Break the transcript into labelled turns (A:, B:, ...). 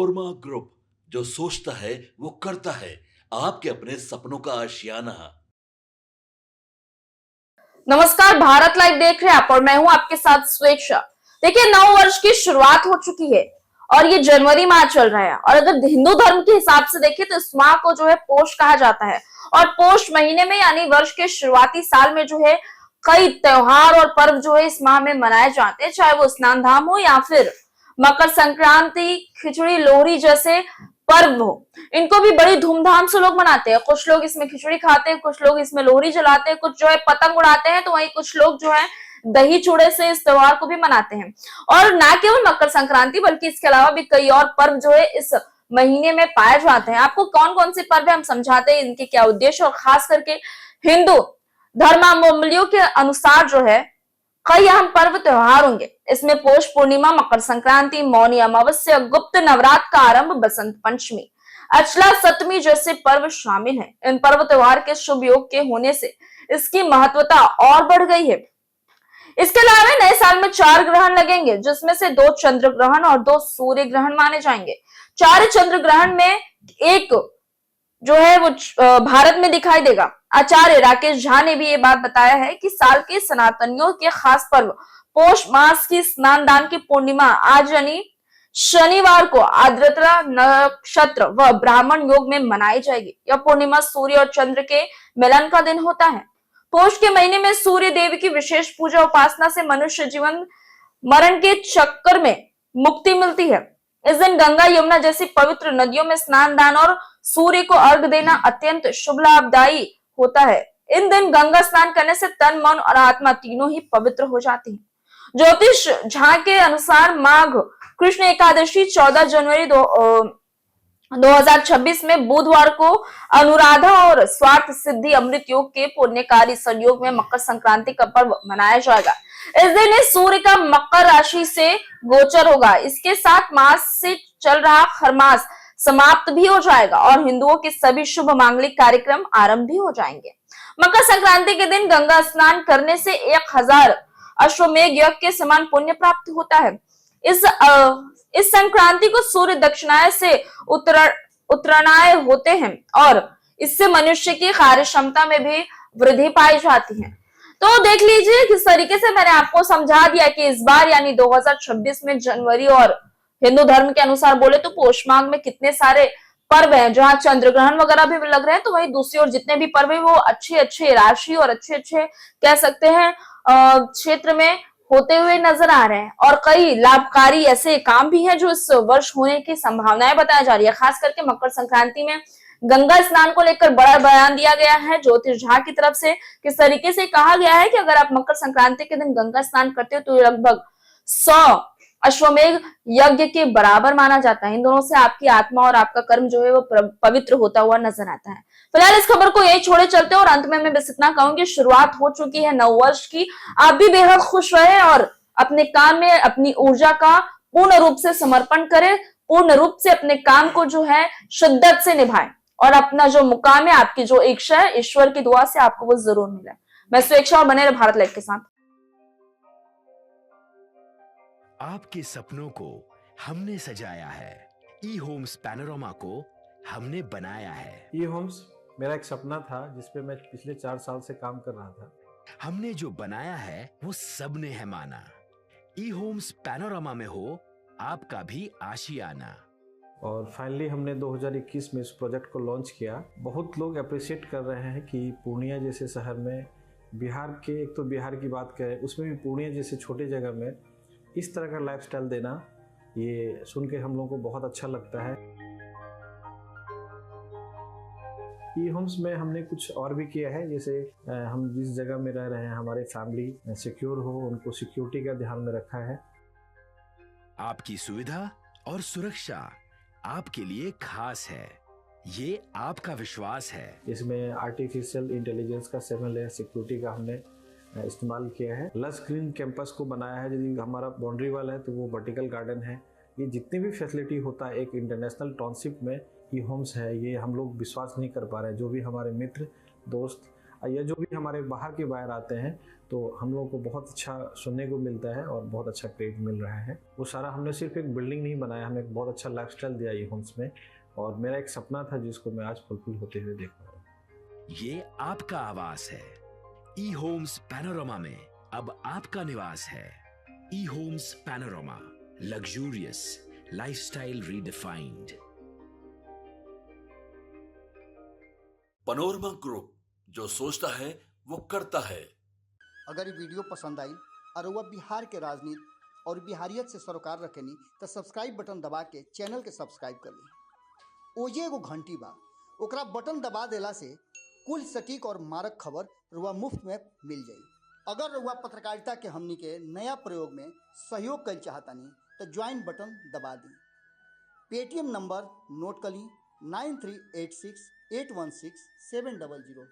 A: Korma group, जो सोचता है वो करता है। आपके अपने सपनों का आशियाना।
B: नमस्कार, भारत लाइव देख रहे हैं आप और मैं हूं आपके साथ स्वेच्छा। देखिए, नव वर्ष की शुरुआत हो चुकी है और ये जनवरी माह चल रहा है। और अगर हिंदू धर्म के हिसाब से देखें तो इस माह को जो है पोष कहा जाता है। और पोष महीने में यानी वर्ष के शुरुआती साल में जो है कई त्योहार और पर्व जो है इस माह में मनाए जाते हैं, चाहे वो स्नान धाम हो या फिर मकर संक्रांति, खिचड़ी, लोहड़ी जैसे पर्व हो। इनको भी बड़ी धूमधाम से लोग मनाते हैं। कुछ लोग इसमें खिचड़ी खाते हैं, कुछ लोग इसमें लोहड़ी जलाते हैं, कुछ जो है पतंग उड़ाते हैं, तो वहीं कुछ लोग जो है दही चूड़े से इस त्योहार को भी मनाते हैं। और ना केवल मकर संक्रांति बल्कि इसके अलावा भी कई और पर्व जो है इस महीने में पाए जाते हैं। आपको कौन कौन से पर्व हम समझाते हैं, इनके क्या उद्देश्य, और खास करके हिंदू धर्मावलंबियों के अनुसार जो है कई अहम पर्व त्योहार होंगे। इसमें पौष पूर्णिमा, मकर संक्रांति, मौनी अमावस्या, गुप्त नवरात्र का आरंभ, बसंत पंचमी, अचला सप्तमी जैसे पर्व शामिल हैं। इन पर्व त्योहार के शुभ योग के होने से इसकी महत्वता और बढ़ गई है। इसके अलावा नए साल में 4 ग्रहण लगेंगे, जिसमें से 2 चंद्र ग्रहण और 2 सूर्य ग्रहण माने जाएंगे। 4 चंद्र ग्रहण में एक जो है वो भारत में दिखाई देगा। आचार्य राकेश झा ने भी ये बात बताया है कि साल के सनातनियों के खास पर्व पौष मास की स्नान दान की पूर्णिमा आज यानी शनिवार को आर्द्रता नक्षत्र व ब्राह्मण योग में मनाई जाएगी। यह पूर्णिमा सूर्य और चंद्र के मिलन का दिन होता है। पौष के महीने में सूर्य देव की विशेष पूजा उपासना से मनुष्य जीवन मरण के चक्कर में मुक्ति मिलती है। इस दिन गंगा, यमुना जैसी पवित्र नदियों में स्नान दान और सूर्य को अर्घ देना अत्यंत शुभ लाभदायी होता है। इन दिन गंगा स्नान करने से तन, मन और आत्मा तीनों ही पवित्र हो जाती है। ज्योतिष झा के अनुसार माघ कृष्ण एकादशी 14 जनवरी 2026 में बुधवार को अनुराधा और स्वार्थ सिद्धि अमृत योग के पुण्यकारी संयोग में मकर संक्रांति का पर्व मनाया जाएगा। इस दिन सूर्य का मकर राशि से गोचर होगा। इसके साथ मास से चल रहा खरमास समाप्त भी हो जाएगा और हिंदुओं के सभी शुभ मांगलिक कार्यक्रम आरंभ भी हो जाएंगे। मकर संक्रांति के दिन गंगा स्नान करने से 1000 अश्वमेघ यज्ञ के समान पुण्य प्राप्त होता है। इस संक्रांति को सूर्य दक्षिणाय से उत्तरायण होते हैं और इससे मनुष्य की कार्य क्षमता में भी वृद्धि पाई जाती है। तो देख लीजिए किस तरीके से मैंने आपको समझा दिया कि इस बार यानी 2026 में जनवरी और हिंदू धर्म के अनुसार बोले तो पौष माह में कितने सारे पर्व हैं, जहां चंद्र ग्रहण वगैरह भी लग रहे हैं, तो वही दूसरी ओर जितने भी पर्व है वो अच्छे अच्छे राशि और अच्छे अच्छे कह सकते हैं क्षेत्र में होते हुए नजर आ रहे हैं। और कई लाभकारी ऐसे काम भी हैं जो इस वर्ष होने की संभावनाएं बताई जा रही है। खास करके मकर संक्रांति में गंगा स्नान को लेकर बड़ा बयान दिया गया है ज्योतिष झा की तरफ से। किस तरीके से कहा गया है कि अगर आप मकर संक्रांति के दिन गंगा स्नान करते हो तो लगभग 100 अश्वमेघ यज्ञ के बराबर माना जाता है। इन दोनों से आपकी आत्मा और आपका कर्म जो है वो पवित्र होता हुआ नजर आता है। फिलहाल इस खबर को यही छोड़े चलते हैं और अंत में मैं बस इतना कहूंगी, शुरुआत हो चुकी है नव वर्ष की। आप भी बेहद खुश रहे और अपने काम में अपनी ऊर्जा का पूर्ण रूप से समर्पण करें, पूर्ण रूप से अपने काम को जो है शिद्दत से निभाएं और अपना जो मुकाम है, आपकी जो इच्छा है, ईश्वर की दुआ से आपको वो जरूर मिले। मैं स्वेच्छा और बने रहे भारत लाइव के साथ।
C: आपके सपनों को हमने सजाया है, ई होम्स पैनोरामा को हमने बनाया है।
D: ई होम्स मेरा एक सपना था जिसपे मैं पिछले 4 साल से काम कर रहा था।
C: हमने जो बनाया है वो सबने है माना। ई होम्स पैनोरामा में हो आपका भी आशियाना।
D: और फाइनली हमने 2021 में इस प्रोजेक्ट को लॉन्च किया। बहुत लोग अप्रिशिएट कर रहे हैं कि पूर्णिया जैसे शहर में, बिहार के, एक तो बिहार की बात करें उसमें भी पूर्णिया जैसे छोटे जगह में इस तरह का लाइफस्टाइल देना, ये सुन के हम लोगों को बहुत अच्छा लगता है। ई होम्स में हमने कुछ और भी किया है, जैसे हम जिस जगह में रह रहे हैं हमारे फैमिली सिक्योर हो, उनको सिक्योरिटी का ध्यान में रखा है।
C: आपकी सुविधा और सुरक्षा आपके लिए खास है, ये आपका विश्वास है।
D: इसमें आर्टिफिशियल इंटेलिजेंस का 7 लेयर सिक्योरिटी का हमने इस्तेमाल किया है। लस ग्रीन कैंपस को बनाया है। यदि हमारा बाउंड्री वाल है तो वो वर्टिकल गार्डन है। ये जितनी भी फैसिलिटी होता है एक इंटरनेशनल टाउनशिप में ई होम्स है, ये हम लोग विश्वास नहीं कर पा रहे हैं। जो भी हमारे मित्र दोस्त या जो भी हमारे बाहर के बायर आते हैं तो हम लोगों को बहुत अच्छा सुनने को मिलता है और बहुत अच्छा क्रेडिट मिल रहा है। वो सारा हमने सिर्फ एक बिल्डिंग नहीं बनाया, हमें एक बहुत अच्छा लाइफस्टाइल दिया ई होम्स में, और मेरा एक सपना था जिसको मैं आज फुलफिल होते हुए देख रहा हूँ।
C: ये आपका आवास है। ई होम्स पैनोरमा में अब आपका निवास है। E Homes Panorama, luxurious lifestyle redefined.
A: Panorama group, जो सोचता है वो करता है।
E: अगर ये वीडियो पसंद आई और वह बिहार के राजनीति और बिहारियत से सरोकार रखेनी तो सब्सक्राइब बटन दबा के चैनल के सब्सक्राइब कर ली। ओजे एगो घंटी बा, ओकरा बटन दबा देला से कुल सटीक और मारक खबर रुआ मुफ्त में मिल जाई। अगर रुआ पत्रकारिता के हमनी के नया प्रयोग में सहयोग कर चाहतानी तो ज्वाइन बटन दबा दी। पेटीएम नंबर नोट कर ली 9386816700।